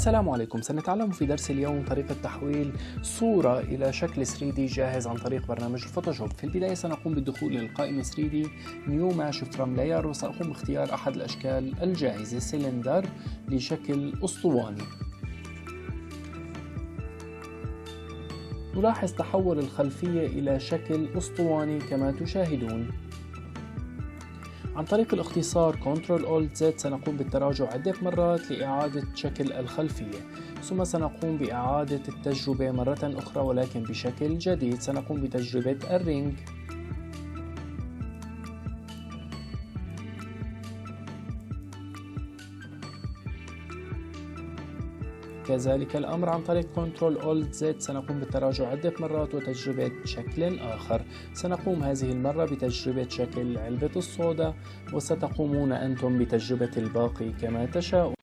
السلام عليكم. سنتعلم في درس اليوم طريقة تحويل صورة إلى شكل 3D جاهز عن طريق برنامج الفوتوشوب. في البداية سنقوم بالدخول إلى القائمة 3D New Mesh From Layer، وسأقوم باختيار أحد الأشكال الجاهزة سلندر لشكل أسطواني. نلاحظ تحول الخلفية إلى شكل أسطواني كما تشاهدون. عن طريق الاختصار Ctrl+Alt+Z سنقوم بالتراجع عدة مرات لإعادة شكل الخلفية، ثم سنقوم بإعادة التجربة مرة أخرى ولكن بشكل جديد. سنقوم بتجربة الرينج، كذلك الأمر عن طريق Ctrl+Alt+Z سنقوم بالتراجع عدة مرات وتجربة شكل آخر. سنقوم هذه المرة بتجربة شكل علبة الصودا، وستقومون أنتم بتجربة الباقي كما تشاءون.